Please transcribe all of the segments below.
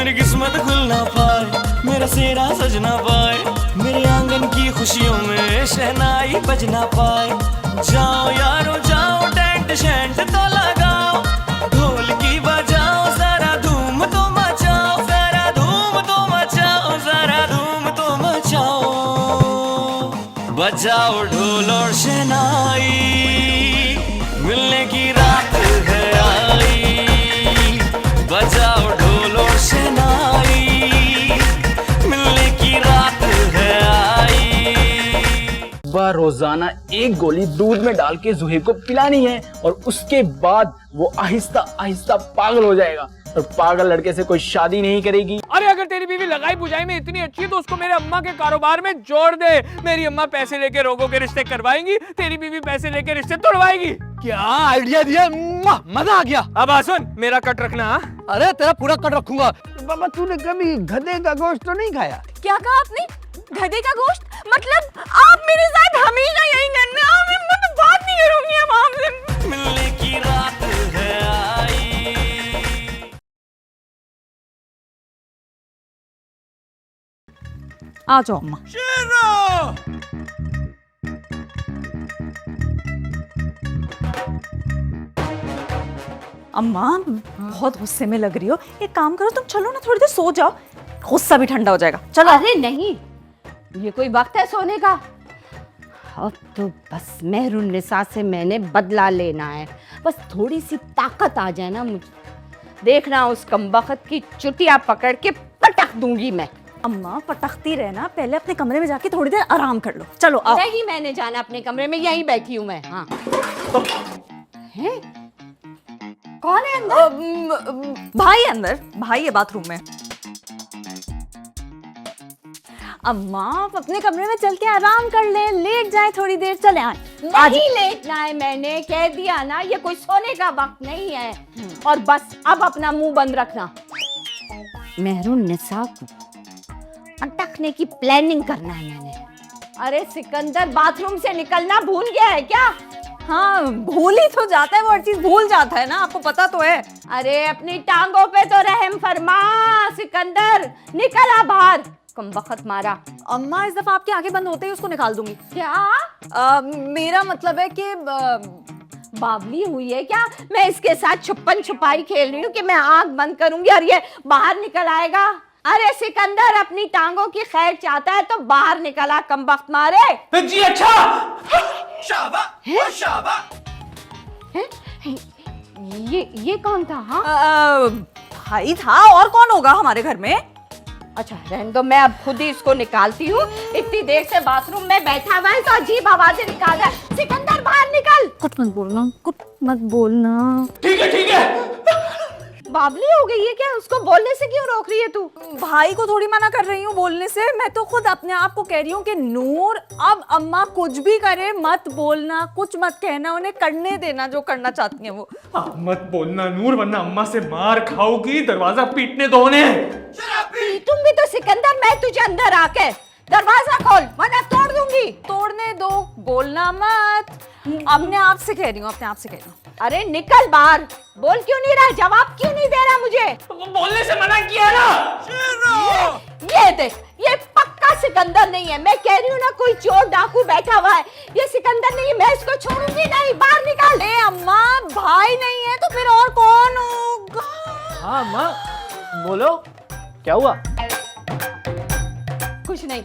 मेरी किस्मत खुल ना पाए, मेरा सेहरा सज ना पाए, मेरे आंगन की खुशियों में शहनाई बज ना पाए। जाओ यारो जाओ, टेंट शेंट तो लगाओ, ढोल की बजाओ, जरा धूम तो मचाओ, जरा धूम तो मचाओ, जरा धूम तो मचाओ। बजाओ ढोल और शहनाई, मिलने की रात है आई। बजाओ ढोल और शहनाई, मिलने की रात है आई। रोजाना एक गोली दूध में डाल के जुहेब को पिलानी है और उसके बाद वो आहिस्ता आहिस्ता पागल हो जाएगा और पागल लड़के से कोई शादी नहीं करेगी। अरे अगर तेरी बीवी लगाई बुझाई में इतनी अच्छी है तो उसको मेरे अम्मा के कारोबार में जोड़ दे। मेरी अम्मा पैसे लेके रोगों के रिश्ते करवाएंगी, तेरी बीवी पैसे लेके रिश्ते तोड़वाएगी। क्या आइडिया दिया, मजा आ गया। अब सुन, मेरा कट रखना। अरे तेरा पूरा कट रखूंगा। बाबा तूने कभी गधे का गोश्त तो नहीं खाया? क्या कहा आपने? गधे का गोश्त? मतलब आप मेरे साथ हमेशा यही करना, मैं बात नहीं करूंगी अब आपसे। मिलने की रात है आई। आ जाओ अम्मा। अम्मा बहुत गुस्से में लग रही हो, एक काम करो तुम चलो ना थोड़ी देर सो जाओ, गुस्सा भी ठंडा हो जाएगा। चलो। अरे नहीं, ये कोई वक्त है सोने का? अब तो बस मेहरुन्निसा से मैंने बदला लेना है। बस थोड़ी सी ताकत आ जाए ना मुझे, देखना उस कमबख्त की चुटिया पकड़ के पटक दूंगी मैं। अम्मा पटकती रहना, पहले अपने कमरे में जाके थोड़ी देर आराम कर लो। चलो आओ। नहीं, मैंने जाना अपने कमरे में, यहीं बैठी हूँ मैं। हाँ है? कौन है अंदर? भाई अंदर, भाई है बाथरूम में। अम्मा आप अपने कमरे में चल के आराम कर ले, लेट जाए थोड़ी देर। चले नहीं लेटना है, मैंने कह दिया ना, ये कोई सोने का वक्त नहीं है। और बस अब अपना मुंह बंद रखना। मेहरुन्निसा को अटकने की प्लानिंग करना है मैंने। अरे सिकंदर बाथरूम से निकलना भूल गया है क्या? हाँ भूल ही तो जाता है, वो हर चीज भूल जाता है ना, आपको पता तो है। अरे अपनी टांगों पे तो रहम फरमा सिकंदर, निकल आ बाहर। कमबख्त मारा। अम्मा इस दफा आपकी आंखें बंद होते ही उसको निकाल दूंगी। क्या? मेरा मतलब है कि बावली हुई है क्या? मैं इसके साथ छुपन छुपाई खेल रही हूँ कि मैं आंख बंद करूंगी और ये बाहर निकल आएगा। अरे सिकंदर अपनी टांगों की खैर चाहता है तो बाहर निकला कमबख्त मारे। जी अच्छा। शाबाश शाबाश। ये कौन था? हाँ भाई था, और कौन होगा हमारे घर में। अच्छा रहने दो, मैं अब खुद ही इसको निकालती हूँ। इतनी देर से बाथरूम में बैठा हुआ है तो अजीब आवाजें निकाल रहा है। सिकंदर बाहर निकल। कुछ मत बोलना, कुछ मत बोलना। ठीक है ठीक है। बावली हो गई है क्या? उसको बोलने से क्यों रोक रही है तू? भाई को थोड़ी मना कर रही हूँ बोलने से, मैं तो खुद अपने आप को कह रही हूँ कि नूर अब अम्मा कुछ भी करे मत बोलना, कुछ मत कहना, उन्हें करने देना जो करना चाहती हैं वो। मत बोलना नूर, वरना अम्मा से मार खाओगी। दरवाजा पीटने दो उन्हें। तुम भी तो सिकंदर, मैं तुझे अंदर आके दरवाजा खोल वरना तोड़ दूंगी। तोड़ने दो, बोलना मत। अपने आप से कह रही हूँ, अपने आप से कह रही हूँ। अरे निकल बाहर। बोल क्यों नहीं रहा? जवाब क्यों नहीं दे रहा मुझे? बोलने से मना किया ना। ये देख, ये पक्का सिकंदर नहीं है। मैं कह रही हूँ ना, कोई चोर डाकू बैठा हुआ है। ये सिकंदर नहीं है, मैं इसको छोड़ूंगी नहीं। बाहर निकाल। अम्मा भाई नहीं है तो फिर और कौन होगा? हाँ अम्मा बोलो, क्या हुआ? कुछ नहीं,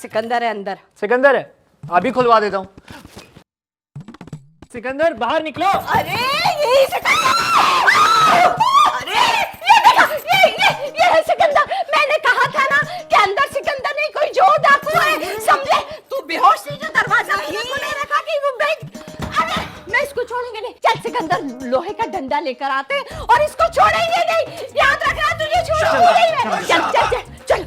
सिकंदर है अंदर। सिकंदर है, अभी खुलवा देता हूँ। सिकंदर बाहर निकलो। अरे यही सिकंदर। अरे ये देखो, ये है सिकंदर। मैंने कहा था ना कि अंदर सिकंदर नहीं, कोई जोर डाकू है। समझे? तू बेहोश थी जो दरवाजा खुले रखा कि वो बैठ। अरे मैं इसको छोड़ूंगी नहीं। चल सिकंदर, लोहे का डंडा लेकर आते और इसको छोड़ेंगे नहीं। याद रखना, तुझे छोड़ूंगी नहीं मैं। चल चल चल चल,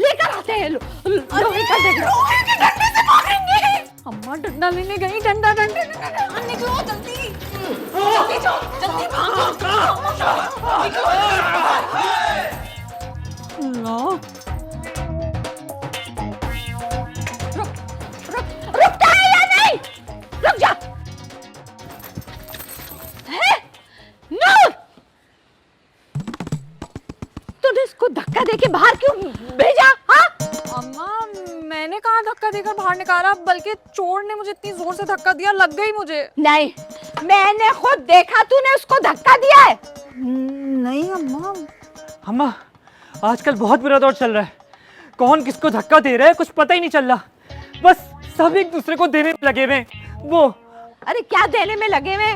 लेकर आते हैं लोहे का डंडा। लोहे के डंडे से मारेंगे। अम्मा डंडा लेने गई, डंडा निकलो जल्दी, जल्दी जाओ, जल्दी भागो। रुकता है या नहीं? रुक जा। है? नूर, तूने इसको धक्का धक्का देके बाहर क्यों भेजा? हाँ अम्मा मैंने कहा धक्का देकर बाहर निकाला, बल्कि चोर ने मुझे इतनी जोर से धक्का दिया, लग गई मुझे। नहीं, मैंने खुद देखा तूने उसको धक्का दिया है। नहीं अम्मा। अम्मा आजकल बहुत बुरा दौर चल रहा है, कौन किसको धक्का दे रहा है कुछ पता ही नहीं चल रहा, बस सब एक दूसरे को देने में लगे हुए। वो अरे क्या देने में लगे हुए?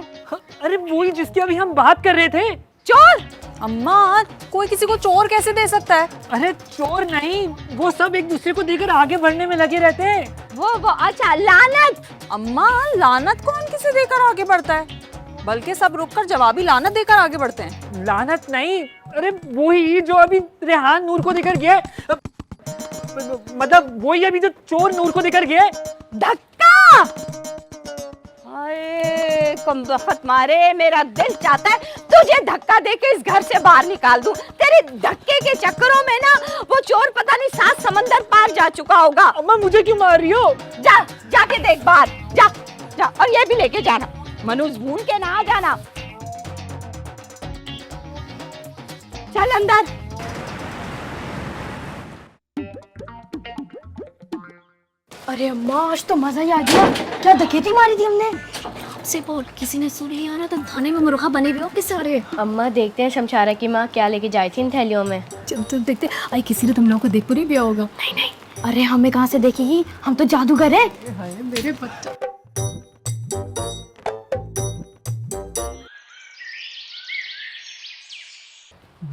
अरे वही जिसकी अभी हम बात कर रहे थे, चोर। अम्मा कोई किसी को चोर कैसे दे सकता है? अरे चोर नहीं, वो सब एक दूसरे को देकर आगे बढ़ने में लगे रहते हैं। वो अच्छा लानत। अम्मा लानत कौन किसे देकर आगे बढ़ता है, बल्कि सब रुककर जवाबी लानत देकर आगे बढ़ते हैं। लानत नहीं, अरे वही जो अभी रेहान नूर को देकर गया, मतलब वही अभी जो चोर नूर को देकर गया। धक्का। हाय कमबख्त मारे, मेरा दिल चाहता है तुझे धक्का देके इस घर से बाहर निकाल दूं। तेरे धक्के के चक्करों में ना वो चोर पता नहीं 7 समंदर पार जा चुका होगा। अम्मा मुझे क्यों मार रही हो? जाके देख बाहर, जा और ये भी लेके जाना, मनुज भून के ना आ जाना। चल अंदर। अरे अम्मा आज तो मजा ही आ गया, क्या डकैती मारी थी हमने। से बोल किसी ने सुन लिया ना तो थाने में मुर्गा बने हुए हो किस सारे। अम्मा देखते हैं शमशारा की माँ क्या लेके जाई थी इन थैलियों में। चल देखते। आई किसी ने तुम लोगों को देख पूरी भी होगा। नहीं नहीं, अरे हमें कहाँ से देखेगी, हम तो जादूगर है। मेरे बच्चा।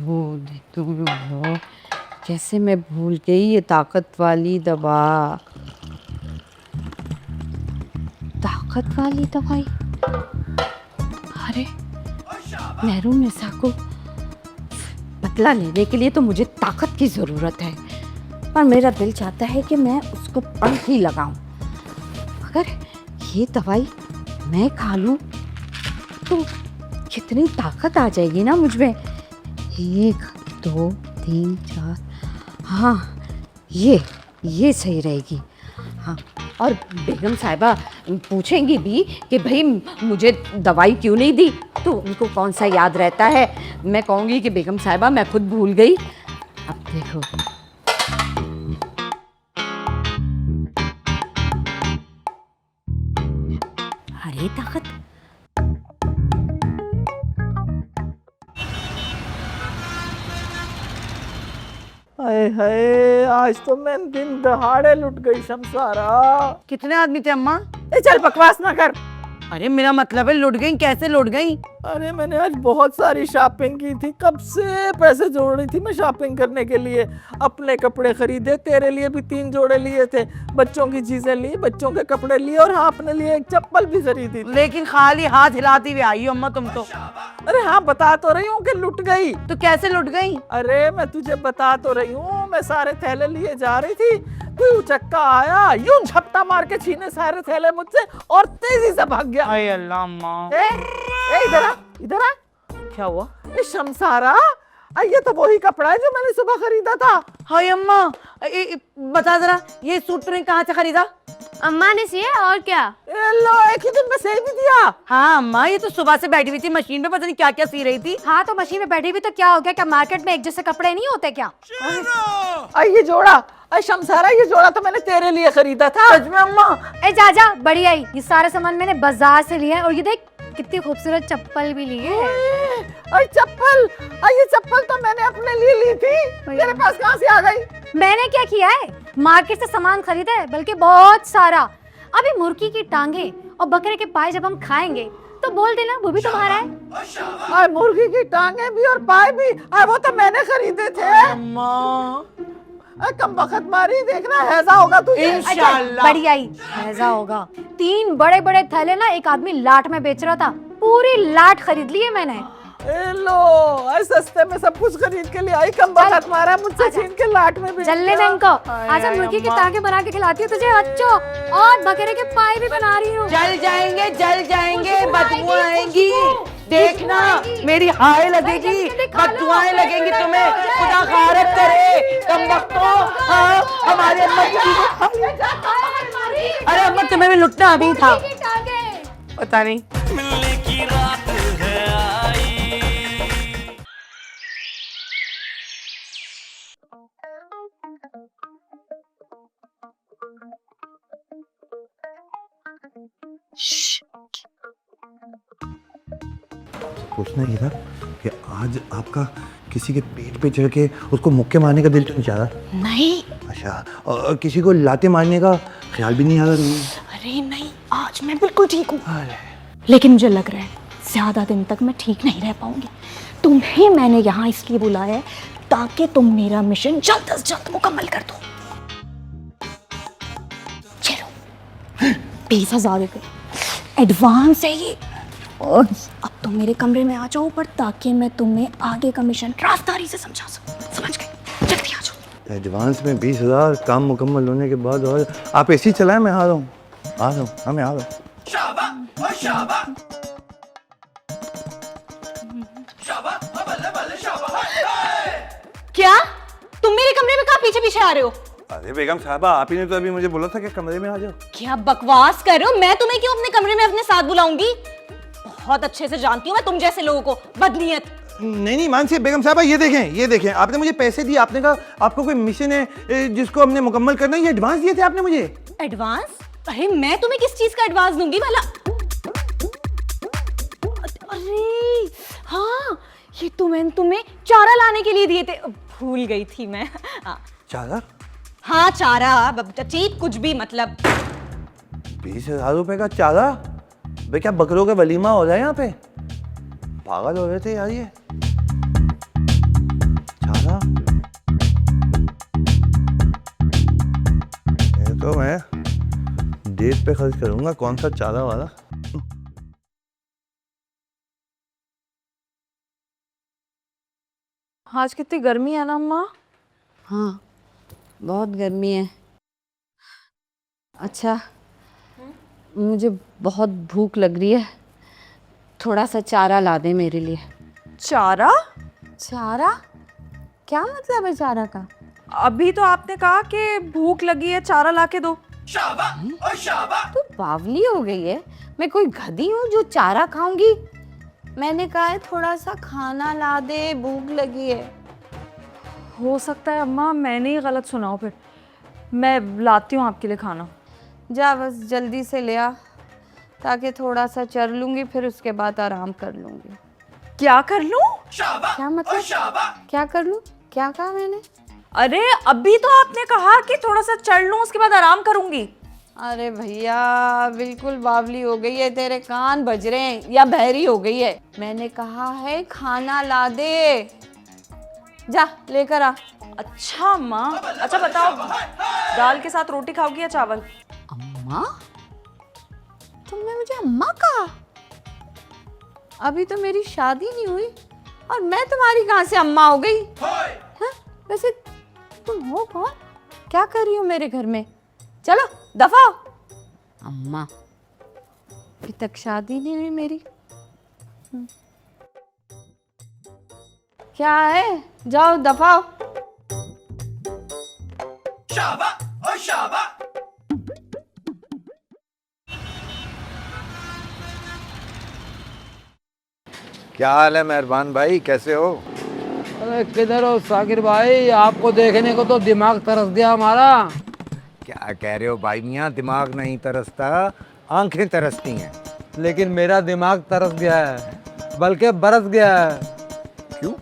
वो कैसे मैं भूल गई ये ताकत वाली दवा। ताकत वाली दवाई। अरे मेहरून निसा को बदला लेने के लिए तो मुझे ताकत की ज़रूरत है, पर मेरा दिल चाहता है कि मैं उसको पढ़ ही लगाऊं। अगर ये दवाई मैं खा लूं तो कितनी ताकत आ जाएगी ना मुझ में। 1 2 3 4, हाँ ये सही रहेगी। हाँ, और बेगम साहिबा पूछेंगी भी कि भाई मुझे दवाई क्यों नहीं दी, तो उनको कौन सा याद रहता है। मैं कहूँगी कि बेगम साहिबा मैं खुद भूल गई। अब देखो अरे ताकत। हाय हाय, आज तो मैं दिन दहाड़े लुट गई शमसारा। कितने आदमी थे अम्मा? चल बकवास ना कर। अरे मेरा मतलब है लुट गई, कैसे लुट गई? अरे मैंने आज बहुत सारी शॉपिंग की थी, कब से पैसे जोड़ रही थी मैं शॉपिंग करने के लिए। अपने कपड़े खरीदे, तेरे लिए भी 3 जोड़े लिए थे, बच्चों की चीजें ली, बच्चों के कपड़े लिए, और हाँ अपने लिए एक चप्पल भी खरीदी थी। लेकिन खाली हाथ हिलाती हुई आई हो अम्मा तुम तो। अरे हाँ बता तो रही हूँ कि लुट गई। तो कैसे लुट गई? अरे मैं तुझे बता तो रही हूँ, मैं सारे थैले लिए जा रही थी, कोई उचक्का आया, यूं झपटा मार के छीने सारे थैले मुझसे और तेजी से भाग गया। अरे अल्लाह अम्मा। इधर आ। क्या हुआ? शमसारा, ये तो वही कपड़ा है जो मैंने सुबह खरीदा था। हाय अम्मा, बता जरा ये सूट तूने कहाँ से खरीदा? अम्मा ने सिया और क्या। लो, एक ही दिन में सही भी दिया। हाँ अम्मा, ये तो सुबह से बैठी हुई थी मशीन पे, पता नहीं क्या क्या सी रही थी। हाँ तो मशीन में बैठी हुई तो क्या हो गया, क्या मार्केट में एक जैसे कपड़े नहीं होते क्या? ये जोड़ा, शमसारा ये जोड़ा तो मैंने तेरे लिए खरीदा था। सच में अम्मा? ए जा बढ़िया ही, ये सारे सामान मैंने बाजार से लिया है, और ये देख कितनी खूबसूरत चप्पल भी ली है। चप्पल, ये चप्पल तो मैंने अपने लिए ली थी, तेरे पास कहाँ से आ गई? मैंने क्या किया है, मार्केट से सामान खरीदा है, बल्कि बहुत सारा। अभी मुर्गी की टांगे और बकरे के पाए जब हम खाएंगे तो बोल देना वो भी तुम्हारा है। मुर्गी की टांगे भी और पाए भी, वो तो मैंने खरीदे थे। अम्मा कम वक्त मारी, देखना हैजा होगा तुझे। इंशाल्लाह। बढ़िया ही हैजा होगा। 3 बड़े बड़े थैले ना एक आदमी लाट में बेच रहा था, पूरी लाट खरीद ली है मैंने। लो, सस्ते में सब कुछ खरीद के लिए आई, कम वक्त मारा मुझसे छीन के लाट में बेच चल ले दिया। बैंक को आजा, मुर्गी की टांगे बना के खिलाती हूँ तुझे अच्छो, और बकरे के पाए भी बना रही हूँ। जल जाएंगे, बदबू आएंगी, देखना मेरी हाय लगेगी, बदुआएं लगेंगी तुम्हें, खुदा गारत करे। कम वक्तों, हाँ हमारे अम्मा की। अरे अम्मा तुम्हें भी लुटना अभी था, पता नहीं। मिलने की रात है आई। पूछना ये था कि आज आपका किसी के पेट पे चढ़ के उसको मुक्के मारने का दिल तो नहीं चाह रहा? नहीं। अच्छा, और किसी को लाते मारने का ख्याल भी नहीं आ रहा तुम्हें? अरे नहीं, आज मैं बिल्कुल ठीक हूँ, लेकिन मुझे लग रहा है ज्यादा दिन तक मैं ठीक नहीं रह पाऊंगी। तुम्हें मैंने यहाँ इसलिए बुलाया है ताकि तुम मेरा मिशन जल्द से जल्द मुकम्मल कर दो। चलो 20,000 रुपये एडवांस है ये, और अब तुम मेरे कमरे में आ जाओ ऊपर ताकि मैं तुम्हें आगे का मिशन राजदारी से समझा सकूं। समझ गए? जल्दी आ जाओ। एडवांस में 20,000, काम मुकम्मल होने के बाद। और आप ऐसे ही चलाएं, मैं आ रहा हूँ, आ रहा हूँ, हाँ मैं आ रहा हूँ। क्या तुम मेरे कमरे में कहाँ पीछे पीछे आ रहे हो? अरे बेगम साहबा, आप ही ने तो अभी मुझे बोला था कि कमरे में आ जाओ। क्या बकवास कर रहे हो? मैं तुम्हें क्यों अपने कमरे में अपने साथ बुलाऊंगी? बहुत अच्छे से जानती हूँ मैं तुम जैसे लोगों को, बदनीयत। नहीं मानसी बेगम साहबा, ये देखें, आपने मुझे पैसे दिए, आपने कहा आपको कोई मिशन है जिसको हमने मुकम्मल करना है, ये एडवांस दिए थे आपने मुझे। एडवांस? अरे मैं तुम्हें किस चीज का एडवांस दूंगी भला? अरे हाँ, ये तुम्हें चारा लाने के लिए दिए थे, भूल गई थी मैं। चारा? हाँ चारा, ठीक कुछ भी मतलब। 20,000 रुपए का चारा? बे क्या बकरों का वलीमा हो रहा है यहाँ पे? पागल हो रहे थे यार ये। चारा? ये तो मैं डेट पे खर्च करूंगा, कौन सा चारा वाला। आज कितनी गर्मी है ना अम्मा? हाँ, बहुत गर्मी है। अच्छा, मुझे बहुत भूख लग रही है, थोड़ा सा चारा ला दे मेरे लिए। चारा? चारा? क्या मतलब है चारा का? अभी तो आपने कहा कि भूख लगी है, चारा लाके दो। तू बावली हो गई है? मैं कोई गधी हूँ जो चारा खाऊंगी? मैंने कहा है थोड़ा सा खाना ला दे, भूख लगी है। हो सकता है अम्मा मैंने ही गलत सुना हो, फिर मैं लाती हूँ आपके लिए खाना। जा बस जल्दी से ले आ, ताकि थोड़ा सा चर लूंगी, फिर उसके बाद आराम कर लूंगी। क्या कर लूं? क्या मतलब? क्या कर लूं? क्या कहा मैंने? अरे अभी तो आपने कहा कि थोड़ा सा चढ़ लूं, उसके बाद आराम करूंगी। अरे भैया बिल्कुल बावली हो गई है, तेरे कान बज रहे हैं या बहरी हो गई है? मैंने कहा है खाना ला दे, जा लेकर आ। अच्छा अम्मा, अच्छा बताओ, दाल के साथ रोटी खाओगी या चावल? अम्मा? तुमने मुझे अम्मा कहा? अभी तो मेरी शादी नहीं हुई और मैं तुम्हारी कहाँ से अम्मा हो गई? हाँ? वैसे तुम हो कौन? क्या कर रही हो मेरे घर में? चलो दफा हो। अम्मा, अभी तक शादी नहीं हुई मेरी। क्या है? जाओ दफा हो। क्या हाल है मेहरबान भाई, कैसे हो? अरे किधर हो साकिर भाई, आपको देखने को तो दिमाग तरस गया हमारा। क्या कह रहे हो भाई मियाँ, दिमाग नहीं तरसता, आंखें तरसती हैं। लेकिन मेरा दिमाग तरस गया है, बल्कि बरस गया है। क्यों?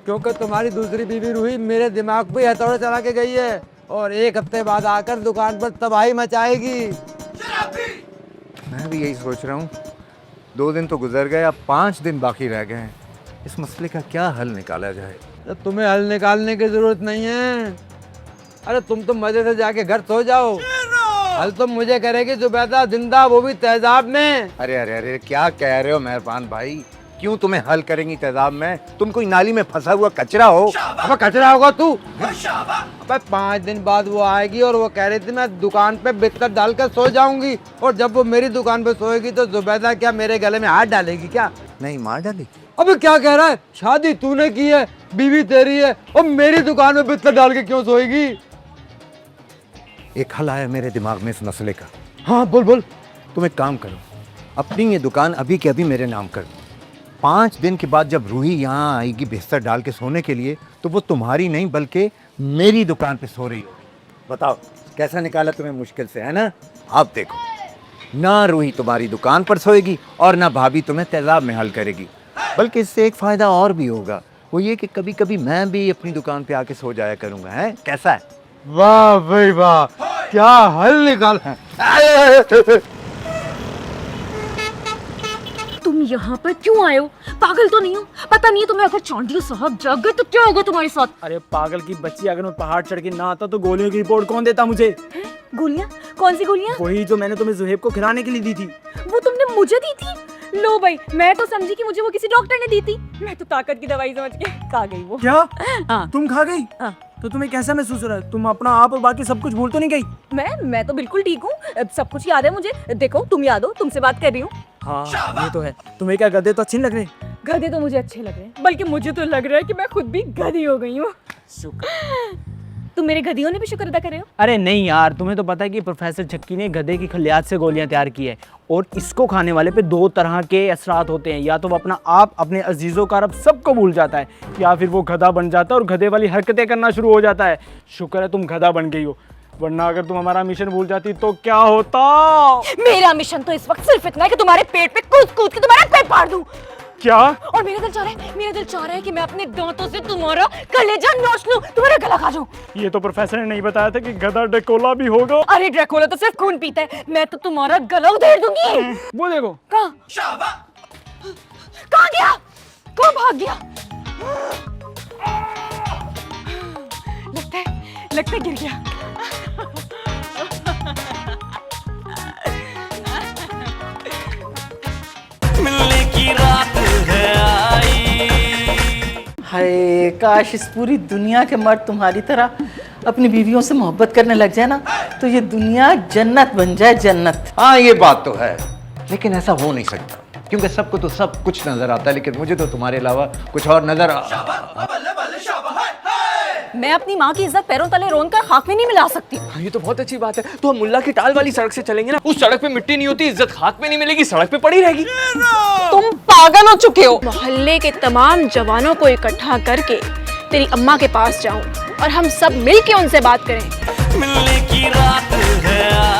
क्योंकि तुम्हारी दूसरी बीवी रूही मेरे दिमाग पे हथौड़ा चला के गई है और 1 हफ्ते बाद आकर दुकान पर तबाही मचाएगी। मैं भी यही सोच रहा हूँ। 2 दिन तो गुजर गए, अब 5 दिन बाकी रह गए हैं। इस मसले का क्या हल निकाला जाए? तुम्हें हल निकालने की जरूरत नहीं है। अरे तुम तो मजे से जाके घर सो जाओ। हल तो मुझे करेगी जुबैदा जिंदा, वो भी तेजाब में। अरे अरे अरे क्या कह रहे हो मेहरबान भाई, क्यों तुम्हें हल करेंगी तेजाब में? तुम कोई नाली में फंसा हुआ कचरा हो। अब कचरा होगा तू? अब 5 दिन बाद वो आएगी और वो कह रही थी मैं दुकान पे बिस्तर डालकर सो जाऊंगी, और जब वो मेरी दुकान पे सोएगी तो जुबैदा क्या मेरे गले में हाथ डालेगी क्या? नहीं, मार डालेगी। अबे क्या कह रहा है? शादी तूने की है, बीवी तेरी है, और मेरी दुकान में बिस्तर डाल के क्यों सोएगी? एक हल आया मेरे दिमाग में इस मसले का। हाँ बोल बोल। तुम एक काम करो, अपनी ये दुकान अभी के अभी मेरे नाम कर दो। 5 दिन के बाद जब रूही यहाँ आएगी बिस्तर डाल के सोने के लिए, तो वो तुम्हारी नहीं बल्कि मेरी दुकान पे सो रही होगी। बताओ कैसा निकाला तुम्हें मुश्किल से, है ना? आप देखो, ना रूही तुम्हारी दुकान पर सोएगी और ना भाभी तुम्हें तेजाब में हल करेगी। बल्कि इससे एक फ़ायदा और भी होगा, वो ये कि कभी कभी मैं भी अपनी दुकान पे आके सो जाया करूँगा। है कैसा है? वाह भाई वाह, क्या हल निकाल। तुम यहाँ पर क्यों आए हो? पागल तो नहीं हो? पता नहीं है तुम्हें अगर चौंडिया साहब जाग गए तो क्या होगा तुम्हारे साथ? अरे पागल की बच्ची, अगर मैं पहाड़ चढ़ के ना आता तो गोलियों की रिपोर्ट कौन देता मुझे? गोलियाँ? कौन सी गोलियाँ? वही जो मैंने तुम्हें जुहेब को खिलाने के लिए दी थी। वो तुमने मुझे दी थी? लो भाई, मैं तो समझी कि मुझे वो किसी डॉक्टर ने दी थी। मैं तो ताकत की दवाई समझ के खा गई वो। क्या? हाँ। तुम खा गई? हाँ। तो तुम्हें कैसा महसूस हो रहा है? तुम अपना आप और बाकी सब कुछ भूल तो नहीं गई? मैं तो बिल्कुल ठीक हूँ, सब कुछ याद है मुझे। देखो तुम याद हो, तुमसे बात कर रही हूँ। हाँ ये तो है। तुम्हें क्या गधे तो अच्छे नहीं लग रहे? गधे तो मुझे अच्छे लग रहे हैं, बल्कि मुझे तो लग रहा है कि मैं खुद भी गधी हो गई हूँ। तुम मेरे गधी होने पे शुक्र अदा कर रहे हो? अरे नहीं यार, तुम्हें तो पता है कि प्रोफेसर छक्की ने गधे की खलियात से गोलियां तैयार की है और इसको खाने वाले पे 2 तरह के असरात होते हैं। या तो वो अपना आप, अपने अजीज़ों का रब सबको भूल जाता है, या फिर वो गधा बन जाता है और गधे वाली हरकतें करना शुरू हो जाता है। शुक्र है तुम गधा बन गई हो, वरना अगर तुम हमारा मिशन भूल जाती तो क्या होता? मेरा मिशन तो इस वक्त सिर्फ इतना है कि तुम्हारे पेट पे कूद के तुम्हारा पेट फाड़ दूं। क्या? और मेरा दिल चाह रहा है कि मैं अपने दांतों से तुम्हारा कलेजा नोच लूं, तुम्हारा गला खा जाऊं। ये तो प्रोफेसर ने नहीं बताया था कि गधा ड्रैकुला भी होगा। अरे ड्रैकुला तो सिर्फ खून पीता है, मैं तो तुम्हारा गला उधेड़ दूंगी। वो देखो। कहाँ गया? कहाँ भाग गया? लगता है गिर गया। मिलने की रात है आई। हाय काश इस पूरी दुनिया के मर्द तुम्हारी तरह अपनी बीवियों से मोहब्बत करने लग जाए ना, तो ये दुनिया जन्नत बन जाए, जन्नत। हाँ ये बात तो है, लेकिन ऐसा हो नहीं सकता क्योंकि सबको तो सब कुछ नजर आता है, लेकिन मुझे तो तुम्हारे अलावा कुछ और नजर मैं अपनी माँ की इज्जत पैरों तले रोन कर खाक में नहीं मिला सकती। ये तो बहुत अच्छी बात है। तो हम मुल्ला की टाल वाली सड़क से चलेंगे ना, उस सड़क पे मिट्टी नहीं होती, इज्जत खाक में नहीं मिलेगी, सड़क पे पड़ी रहेगी। तुम पागल हो चुके हो। मोहल्ले के तमाम जवानों को इकट्ठा करके तेरी अम्मा के पास जाऊं और हम सब मिल के उनसे बात करें। मिलने की रात है